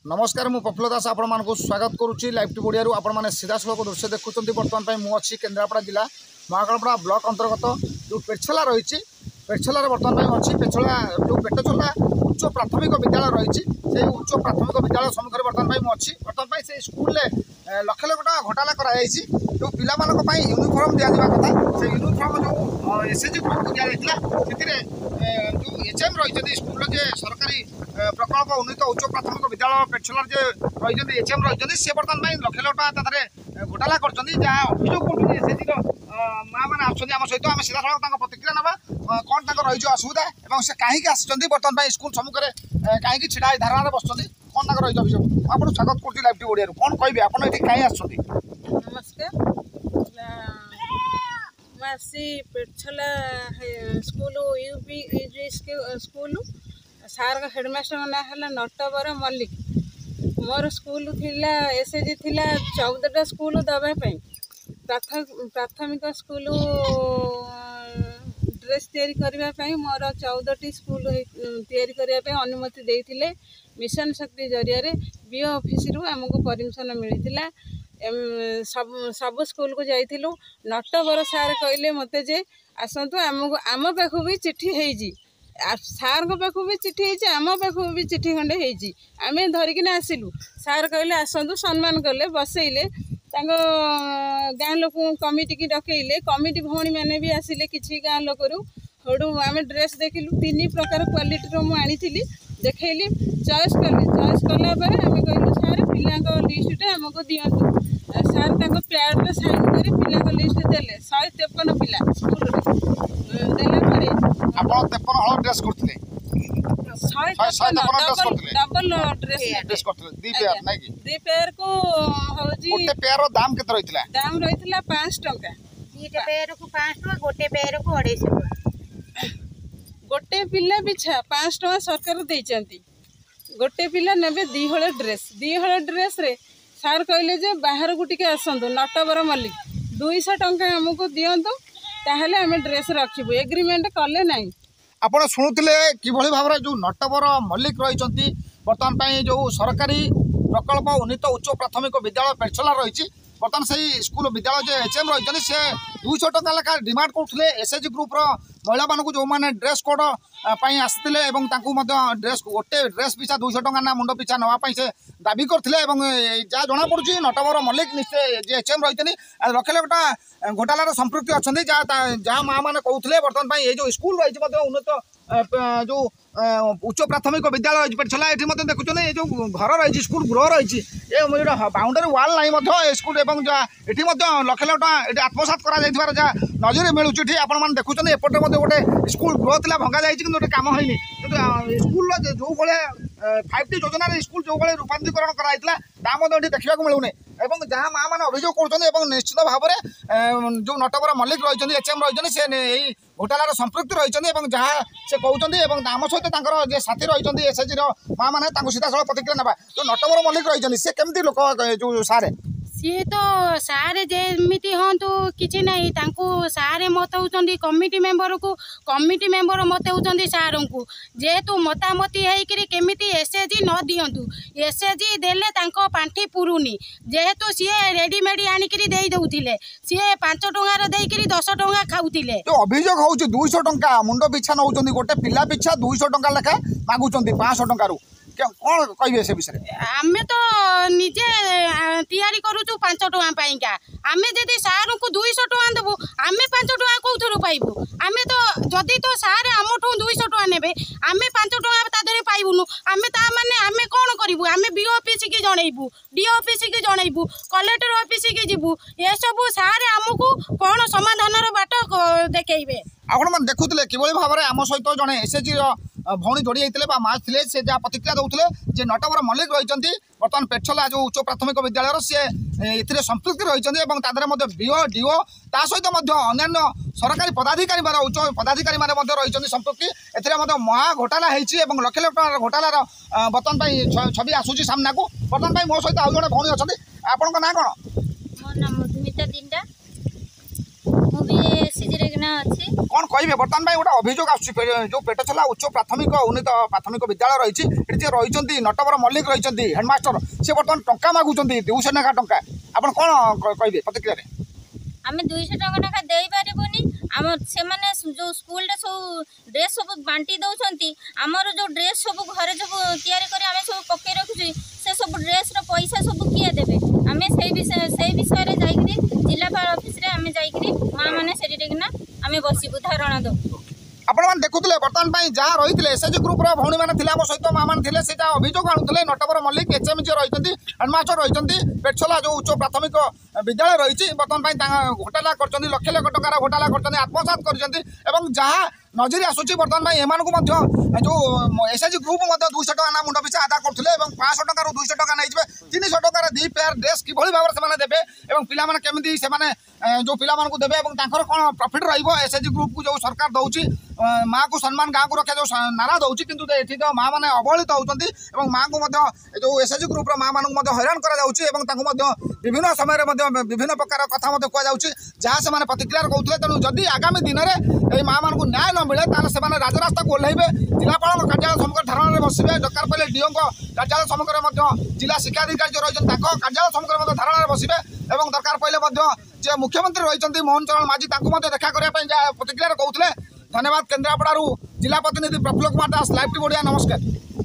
नमस्कार मु प्रफुल्ल दास आपण मानक स्वागत करुच्ची लाइव टी ओडिया आपण मैंने सीधा सड़क दृश्य देखुं बर्तमान मुझे केन्द्रापड़ा जिला महाकालपड़ा ब्लॉक अंतर्गत जो पेछला रही पेछलार बर्तमान अच्छी पेछला जो पेटचला उच्च प्राथमिक विद्यालय रही से उच्च प्राथमिक विद्यालय सम्मुखें बर्तमान अच्छी बर्तमान से स्कूल लक्ष लक्ष टाँग घोटाला कराई जो पाई यूनिफॉर्म दि जावा कथा से यूनिफॉर्म जो एसएचजी ग्रुप को दिया जो एचएम रही स्कूल जे सरकारी प्रकल्प उन्नीत उच्च प्राथमिक विद्यालय पेछलार जे रही एचएम रही सी बर्तमान लक्ष लक्ष टाँग घोटाला कर अभियोग कर एसएचजी माँ मैंने आम सहित आम सीधा सड़क प्रतिक्रिया ना कौन रही असुविधा और से कहीं आसी बर्तमान स्कूल सम्मुखें कहीं छिड़ा धारणा बस कौन रही अभियोग आपको स्वागत कर लाइव टी ओडिया कौन कहे आप कहीं आस नमस्कार मैं पेछला स्कूल यूपी स्कूल सार का हेडमास्टर ना है नटवर मल्लिक मोर स्कूल थिला एसएचजी थिला 14टा स्कूल दवाई प्राथमिक स्कूल ड्रेस तैयारी करने मोर 14टी स्कूल तैयारी करने अनुमति देते मिशन शक्ति जरिया बीओ ऑफिस रु आमको परमिशन मिलता सब स्कूल को जाइलु नटवर सार कहले मते जे आसतु आमको आम पाखु भी चिट्ठी है सार पाखु भी चिट्ठी है आम पाखु भी चिट्ठी खंडे है आम धरिकिना आसिलु सार कहले आसतु सम्मान कले बसैले गाँ लोक कमिटी की डकैले कमिटी भौणी मैंने भी आसिले किसी गाँ लोकरू हूँ आम ड्रेस देखिलु 3 प्रकार क्वालिटी मुझी देखली चॉइस कला आम कहलु सार पिला लिस्ट आमको दिंतु सार प्याड्रे साइन कर पिला लिस्ट देले 153 पिला स्कूल ड्रेस करते डबल ड्रेस दी पेयर को पेयर दाम के दाम रही 5 टंका दीटा पेयर को 5 टंका गोटे पेयर को 250 टंका गोटे पिला पिछा 5 टंका सरकार देइचंती गोटे पिला नेबे 2 हल ड्रेस रे सार कहले जे बाहर को टिके आसंतु नटवर मल्लिक 200 टंका हमको दियंतु ताहले हमें ड्रेस रखिबु एग्रीमेंट कले नहीं आपण शुणुले किभली भाव जो नटवर मल्लिक रही बर्तमान जो सरकारी प्रकल्प उन्नीत उच्च प्राथमिक विद्यालय पेछला रही बर्तमान से स्कूल विद्यालय जो एचएम रही से 200 टंका लेखा डिमांड करते एसएचजी ग्रुप महिला मानक जो मैंने ड्रेस कोड आसते ड्रेस गोटे ड्रेस पिछा 200 टंका ना मुंड पिछा नापी से दाबी करते जहाँ जना पड़ी नटवर मल्लिक निश्चय जे एचएम रही लक्ष लक्ष घोटालार संपृक्ति अच्छा जहाँ माँ मैंने कहते बर्तमान ये जो स्कूल रही उन्नत जो उच्च प्राथमिक विद्यालय पेछला ये देखुन ये जो घर रही स्कूल गृह रही बाउंडरी वाल ना स्कूल और ये लक्ष लक्ष ये आत्मसात कर नजर मिलूँ ये आपने देखुं एपटे गोटे स्कूल गृह थी भंगा जाए कि गोटे कम होनी स्कूल जो भाया 5T योजना स्कूल जो भाई रूपांतरीकरण कराई देखा मिलूनी और जहाँ माँ मैंने अभियोग कर निश्चित भाव में जो नटवर मल्लिक रही एचएम रही से घोटालार संपृक्ति रही जहाँ से कहते आम सहित जे साथी रही एसएचजी माँ मैंने सीधा सड़क प्रतिक्रिया ना जो नटवर मल्लिक रही सी केमती लोक जो सारे सी तो सारे जेमिति हूँ कि ना सारे मत होती कमिटी मेंबर मत होती सार को जेहेतु मतामती होमिति एसएचजी न दिंतु एसएचजी देले पांठी पुरुनी जेहेतु सी रेडीमेड आनिकी देदे सी 5 टंकार देकर 10 टंका खाऊले अभियोग हो 200 टंका मुंड पिछा नौ गोटे पिला पिछा 200 टंका लेखा मागुंट 500 टंकार कौन कहे से विषय आम तो निजे तैयारी करूँ 5 टंका पाइका आम जदि सार को 200 टंका देवु आम 5 टंका कौन पाइबू आम तो जदि तो सार आम 200 टंका ने आम 5 टंका तादे पाइबुनु आम माने आम कौन करूँ आम बीओ ऑफिस की जनइबू डी ऑफिस की जनइबू कलेक्टर ऑफिस की जीवु ये सब सार आमको कौन समाधान बाट देखइबे आपण मैंने देखुले किभली भाव में आम सहित जड़े एसएचजी भौणी जोड़ी होते माँ थे से जहाँ प्रतिक्रिया दौते नटवर मल्लिक रही बर्तमान पेछला जो उच्च प्राथमिक विद्यालय सी संपृक्ति रही बीओ डीओ ता सहित अन्य सरकारी पदाधिकारी उच्च पदाधिकारी रही संपृक्ति ए महा घोटाला होती लक्ष लक्ष घोटालार बर्तमान छवि आसूसी सामना को बर्तमान मो सहित आउ जड़े भौणी अच्छा आपण ना कौन मो नाम मधुमिता दिंडा मुझे एसएचजी रे अच्छी कौन कहे बर्तमान गोटे अभियोग जो पेटछला उच्च प्राथमिक उन्नीत प्राथमिक विद्यालय रही जे रही नटवर मल्लिक रही हेडमास्टर से बर्तमान टंका मागुंट 200 लेखा टंका आप कौन कहे प्रतिक्रिया आम 200 टका लेखा दे पारबुनि आम से जो स्कूल सब ड्रेस सब बांटी दौरान आमर जो ड्रेस सब घरे सब तैयारी कर आम सब पकई रखुचे से सब ड्रेस पैसा सब किए देवे आम से विषय जिलापाल ऑफिस रे आम जाकि माँ मैंने से आम बसबू धारणा दो आपण देखुले बर्तमान जहाँ रही एसएचजी ग्रुप भौणी मैंने सहित माँ मैंने से अभियोग आणुले नटवर मल्लिक एचएम जी रही हेडमास्टर रही पेटछला जो उच्च प्राथमिक विद्यालय रही बर्तमान घोटाला कर लक्ष लक्ष टकर घोटाला कर आत्मसात कर जहाँ नजरी आसूची बर्तमान एम जो एसएचजी ग्रुप 200 टका ना मुंड पिछा आदा करते 500 टकर 200 टका नहीं 300 टकर 2 पेयर ड्रेस किभली भाव से देवे और पिलाने केमी से जो पिला देवे कौन प्रॉफिट रसएचजी ग्रुप को जो सरकार दौर माँ को सम्मान गाँव को रखा जो नारा दौर कितु ये तो माँ मैंने अवहेलित होती माँ को जो एसएचजी ग्रुप माँ मानक हैरान कर विभिन्न समय विभिन्न प्रकार कथा कहुच्छी जहाँ से प्रतिक्रिया कहते तेणु जदि आगामी दिन में माँ मान को न्याय न मिले से राजरास्ता को ओह्लैबे जिलापाल कार्यालय सम्मुख धारणा में बसवे दरकार पड़े डीओ कार्यालय सम्मुख जिला शिक्षाधिकारी जो रही कार्यालय सम्मुख धारणा में बसवे और दरकार पड़े जे मुख्यमंत्री रही मोहन चरण माझी देखा करने प्रतिक्रिया कहते धन्यवाद केन्द्रापड़ा जिला प्रतिनिधि प्रफुल्ल कुमार दास लाइव टी ओडिया नमस्कार।